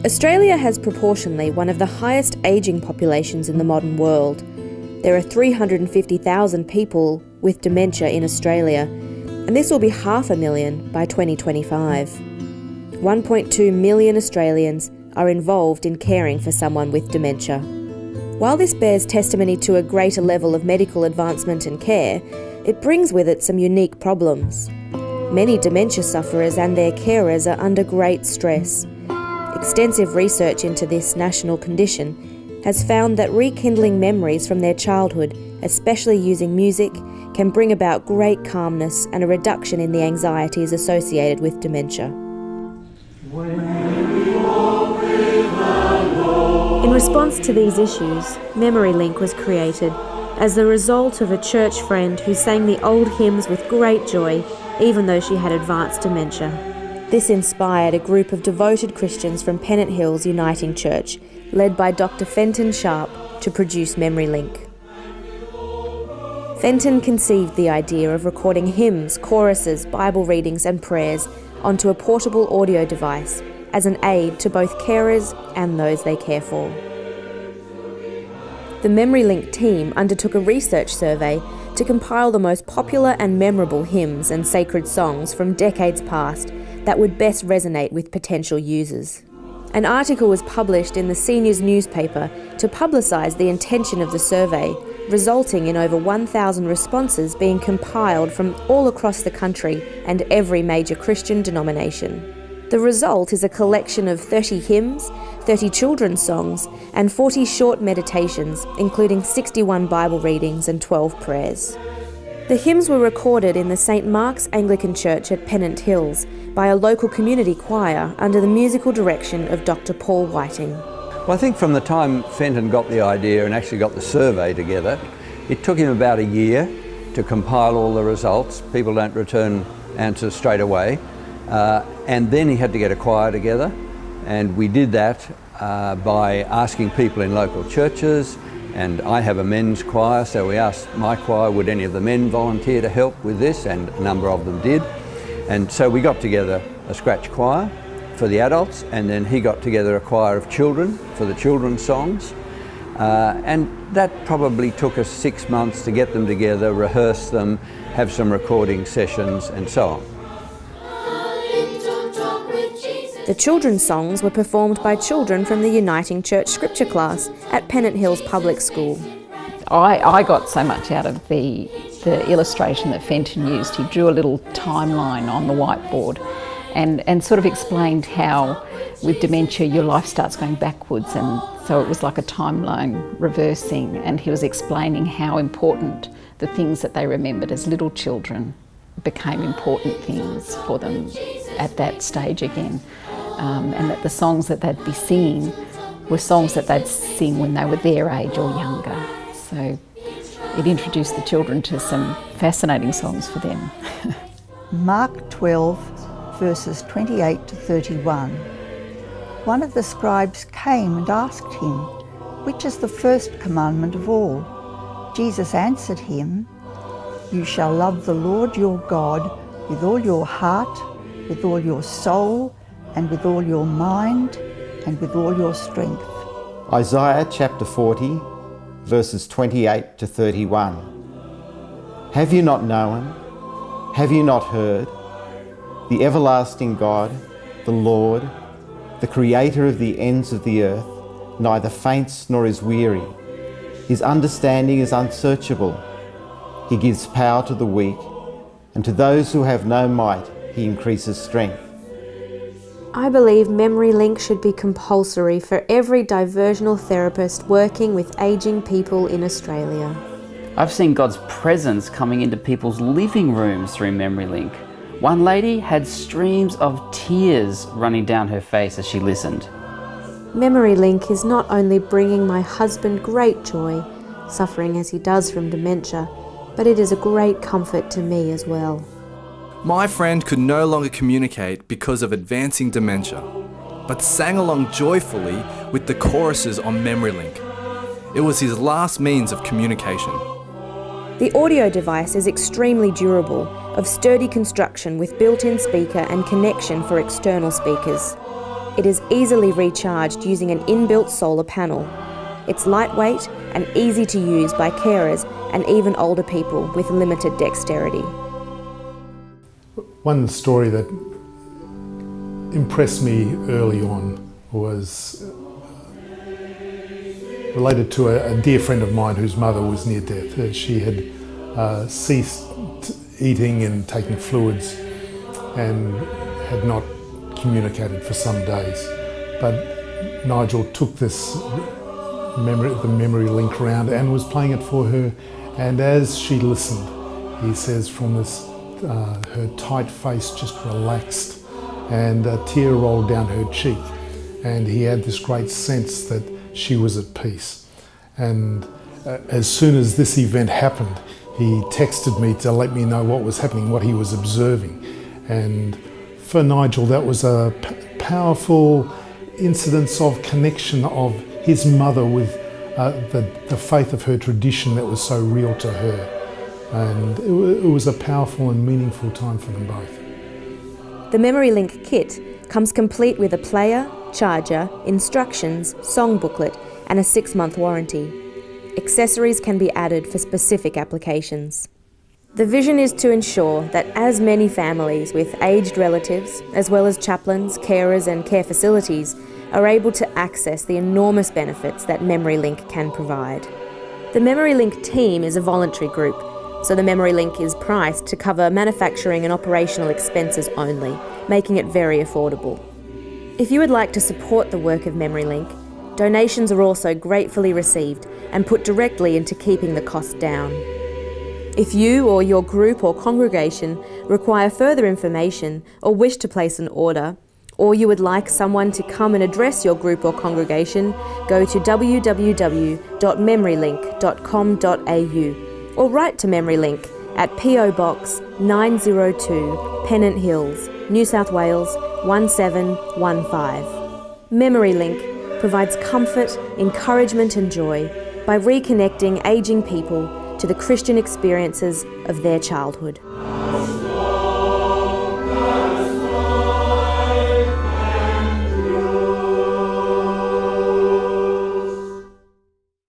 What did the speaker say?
Australia has proportionally one of the highest ageing populations in the modern world. There are 350,000 people with dementia in Australia, and this will be 500,000 by 2025. 1.2 million Australians are involved in caring for someone with dementia. While this bears testimony to a greater level of medical advancement and care, it brings with it some unique problems. Many dementia sufferers and their carers are under great stress. Extensive research into this national condition has found that rekindling memories from their childhood, especially using music, can bring about great calmness and a reduction in the anxieties associated with dementia. In response to these issues, Memorylink was created as the result of a church friend who sang the old hymns with great joy, even though she had advanced dementia. This inspired a group of devoted Christians from Pennant Hills Uniting Church, led by Dr. Fenton Sharp, to produce Memorylink. Fenton conceived the idea of recording hymns, choruses, Bible readings and prayers onto a portable audio device as an aid to both carers and those they care for. The Memorylink team undertook a research survey to compile the most popular and memorable hymns and sacred songs from decades past that would best resonate with potential users. An article was published in the seniors newspaper to publicise the intention of the survey, resulting in over 1,000 responses being compiled from all across the country and every major Christian denomination. The result is a collection of 30 hymns, 30 children's songs, and 40 short meditations, including 61 Bible readings and 12 prayers. The hymns were recorded in the St. Mark's Anglican Church at Pennant Hills by a local community choir under the musical direction of Dr. Paul Whiting. Well, I think from the time Fenton got the idea and actually got the survey together, it took him about a year to compile all the results. People don't return answers straight away. And then he had to get a choir together, and we did that by asking people in local churches, and I have a men's choir, so we asked my choir, would any of the men volunteer to help with this, and a number of them did. And so we got together a scratch choir for the adults, and then he got together a choir of children for the children's songs. And that probably took us 6 months to get them together, rehearse them, have some recording sessions, and so on. The children's songs were performed by children from the Uniting Church Scripture class at Pennant Hills Public School. I got so much out of the illustration that Fenton used. He drew a little timeline on the whiteboard and sort of explained how with dementia your life starts going backwards, and so it was like a timeline reversing, and he was explaining how important the things that they remembered as little children became important things for them at that stage again. And that the songs that they'd be singing were songs that they'd sing when they were their age or younger. So it introduced the children to some fascinating songs for them. Mark 12, verses 28 to 31. One of the scribes came and asked him, "Which is the first commandment of all?" Jesus answered him, "You shall love the Lord your God with all your heart, with all your soul, and with all your mind, and with all your strength." Isaiah chapter 40, verses 28 to 31. Have you not known? Have you not heard? The everlasting God, the Lord, the creator of the ends of the earth, neither faints nor is weary. His understanding is unsearchable. He gives power to the weak, and to those who have no might, he increases strength. I believe Memorylink should be compulsory for every diversional therapist working with ageing people in Australia. I've seen God's presence coming into people's living rooms through Memorylink. One lady had streams of tears running down her face as she listened. Memorylink is not only bringing my husband great joy, suffering as he does from dementia, but it is a great comfort to me as well. My friend could no longer communicate because of advancing dementia, but sang along joyfully with the choruses on Memorylink. It was his last means of communication. The audio device is extremely durable, of sturdy construction with built-in speaker and connection for external speakers. It is easily recharged using an inbuilt solar panel. It's lightweight and easy to use by carers and even older people with limited dexterity. One story that impressed me early on was related to a dear friend of mine whose mother was near death. She had ceased eating and taking fluids and had not communicated for some days. But Nigel took this the Memorylink round and was playing it for her, and as she listened, he says from this, her tight face just relaxed and a tear rolled down her cheek, and he had this great sense that she was at peace. And as soon as this event happened, he texted me to let me know what was happening, what he was observing. And for Nigel, that was a powerful incidence of connection of his mother with the faith of her tradition that was so real to her. And it was a powerful and meaningful time for them both. The Memorylink kit comes complete with a player, charger, instructions, song booklet, and a 6-month warranty. Accessories can be added for specific applications. The vision is to ensure that as many families with aged relatives, as well as chaplains, carers and care facilities, are able to access the enormous benefits that Memorylink can provide. The Memorylink team is a voluntary group, so the Memorylink is priced to cover manufacturing and operational expenses only, making it very affordable. If you would like to support the work of Memorylink, donations are also gratefully received and put directly into keeping the cost down. If you or your group or congregation require further information or wish to place an order, or you would like someone to come and address your group or congregation, go to www.memorylink.com.au or write to Memorylink at PO Box 902, Pennant Hills, New South Wales 1715. Memorylink provides comfort, encouragement and joy by reconnecting ageing people to the Christian experiences of their childhood.